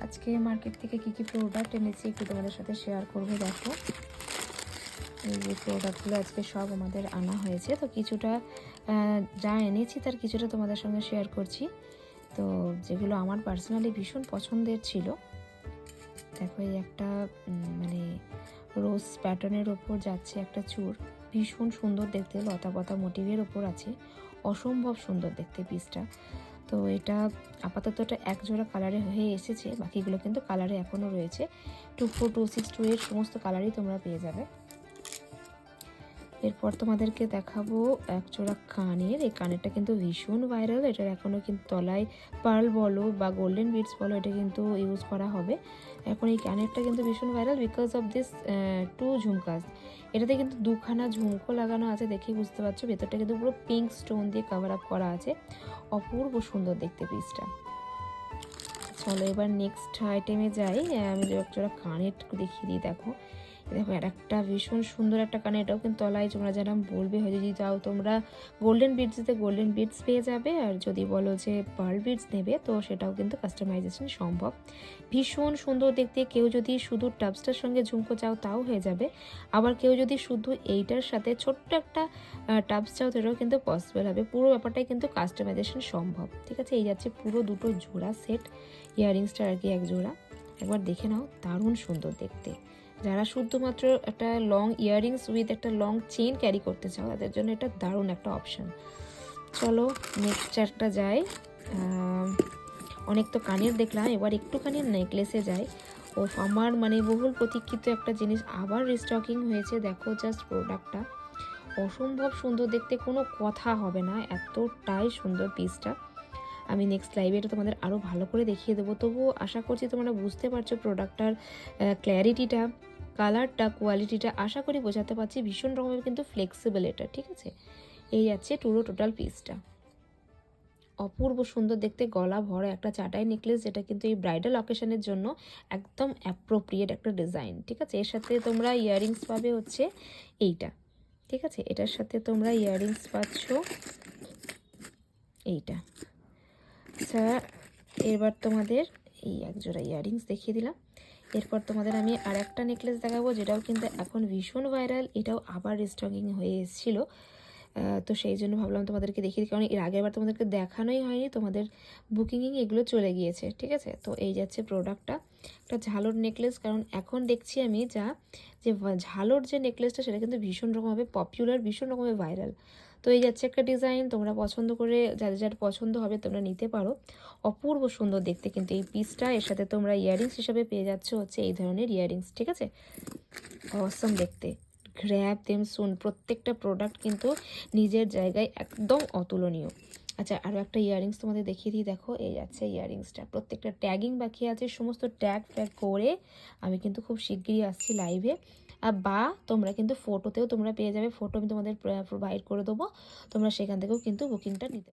আজকে মার্কেট থেকে কী কী প্রোডাক্ট এনেছি একটু তোমাদের সাথে শেয়ার করব। দেখো এই যে প্রোডাক্টগুলো আজকে সব আমাদের আনা হয়েছে, তো কিছুটা যা এনেছি তার কিছুটা তোমাদের সঙ্গে শেয়ার করছি। তো যেগুলো আমার পার্সোনালি ভীষণ পছন্দের ছিল, দেখো এই একটা মানে রোজ প্যাটার্নের ওপর যাচ্ছে একটা চূড়, ভীষণ সুন্দর দেখতে, লতা পাতা মোটিভের ওপর আছে, অসম্ভব সুন্দর দেখতে পিসটা। তো এটা আপাতত এক জোড়া কালারে হয়ে এসেছে, বাকিগুলো কিন্তু কালারে এখনও রয়েছে। 24, 26, 28 সমস্ত কালারই তোমরা পেয়ে যাবে। এরপর তোমাদেরকে দেখাবো এক জোড়া কানের। এই কানেরটা কিন্তু ভীষণ ভাইরাল, এটার এখনও কিন্তু তলায় পার্ল বলো বা গোল্ডেন বিডস বলো, এটা কিন্তু ইউজ করা হবে। এখন এই কানেরটা কিন্তু ভীষণ ভাইরাল বিকজ অফ দিস 2 ঝুমকাস। এটাতে কিন্তু দুখানা ঝুমকো লাগানো আছে, দেখেই বুঝতে পারছো। ভেতরটা কিন্তু পুরো পিঙ্ক স্টোন দিয়ে কভার আপ করা আছে, অপূর্ব সুন্দর দেখতে পিসটা। চলো এবার নেক্সট আইটেমে যাই। আমি এক জোড়া কানের দেখিয়ে দিই। দেখো দেখো আর একটা ভীষণ সুন্দর একটা কানে, এটাও কিন্তু তলায় তোমরা যারা বলবে হয়ে যদি যাও তোমরা গোল্ডেন বিডসতে গোল্ডেন বিডস পেয়ে যাবে, আর যদি বলো যে পার্ল বিডস নেবে তো সেটাও কিন্তু কাস্টমাইজেশন সম্ভব। ভীষণ সুন্দর দেখতে। কেউ যদি শুধু টাবসটার সঙ্গে ঝুমকো চাও তাও হয়ে যাবে, আবার কেউ যদি শুধু এইটার সাথে ছোট্ট একটা টাবস চাও সেটাও কিন্তু পসিবল হবে। পুরো ব্যাপারটাই কিন্তু কাস্টমাইজেশন সম্ভব। ঠিক আছে, এই যাচ্ছে পুরো দুটো জোড়া সেট, ইয়াররিংসটা আর কি এক জোড়া। একবার দেখে নাও, দারুণ সুন্দর দেখতে। যারা শুধুমাত্র একটা লং ইয়াররিংস উইথ একটা লং চেইন ক্যারি করতে চাও তাদের জন্য এটা দারুণ একটা অপশান। চলো নেক্সট একটা যাই। অনেক তো কানের দেখলাম, এবার একটুখানি নেকলেসে যাই। ও আমার মানে বহুল প্রতীক্ষিত একটা জিনিস আবার রিস্টকিং হয়েছে। দেখো জাস্ট প্রোডাক্টটা অসম্ভব সুন্দর দেখতে, কোনো কথা হবে না, এতটাই সুন্দর পিসটা। আমি নেক্সট লাইভে এটা তোমাদের আরও ভালো করে দেখিয়ে দেবো। তবুও আশা করছি তোমরা বুঝতে পারছো প্রোডাক্টটার ক্ল্যারিটিটা, কালারটা, কোয়ালিটিটা আশা করি বোঝাতে পারছি। ভীষণ রকমের কিন্তু ফ্লেক্সিবল এটা। ঠিক আছে, এই আছে পুরো টোটাল পিসটা, অপূর্ব সুন্দর দেখতে, গলা ভরা একটা চাটাই নেকলেস, যেটা কিন্তু এই ব্রাইডাল অকেশনের জন্য একদম অ্যাপ্রোপ্রিয়েট একটা ডিজাইন। ঠিক আছে, এর সাথে তোমরা ইয়াররিংস পাবে হচ্ছে এইটা। ঠিক আছে, এটার সাথে তোমরা ইয়াররিংস পাচ্ছ এইটা। আচ্ছা এবার তোমাদের এই একজোড়া ইয়াররিংস দেখিয়ে দিলাম। এরপর তোমাদের আমি আর একটা নেকলেস দেখাবো, যেটাও কিন্তু এখন ভীষণ ভাইরাল, এটাও আবার রিস্টকিং হয়ে এসেছিলো। তো সেই জন্য ভাবলাম তোমাদেরকে দেখিয়ে দিই, কারণ এর আগেরবার তোমাদেরকে দেখানোই হয়নি, তোমাদের বুকিংয়ে এগুলো চলে গিয়েছে। ঠিক আছে, তো এই যাচ্ছে প্রোডাক্টটা, একটা ঝালর নেকলেস। কারণ এখন দেখছি আমি যে ঝালর যে নেকলেসটা সেটা কিন্তু ভীষণ রকমভাবে পপুলার, ভীষণ রকমের ভাইরাল। তো এই যাচ্ছে একটা ডিজাইন, তোমরা পছন্দ করে যাদের যার পছন্দ হবে তোমরা নিতে পারো। অপূর্ব সুন্দর দেখতে কিন্তু এই পিসটা। এর সাথে তোমরা ইয়াররিংস হিসাবে পেয়ে যাচ্ছ হচ্ছে এই ধরনের ইয়াররিংস। ঠিক আছে, অসম দেখতে, গ্র্যাব দেম সুন। প্রত্যেকটা প্রোডাক্ট কিন্তু নিজের জায়গায় একদম অতুলনীয়। আচ্ছা আরও একটা ইয়াররিংস তোমাদের দেখিয়ে দিই। দেখো এই যাচ্ছে ইয়াররিংসটা, প্রত্যেকটা ট্যাগিং বাকি আছে, সমস্ত ট্যাগ করে আমি কিন্তু খুব শিগগিরই আসছি লাইভে। বা তোমরা কিন্তু ফটোতেও তোমরা পেয়ে যাবে, ফটো আমি তোমাদের প্রোভাইড করে দেবো, তোমরা সেখান থেকেও কিন্তু বুকিংটা নিতে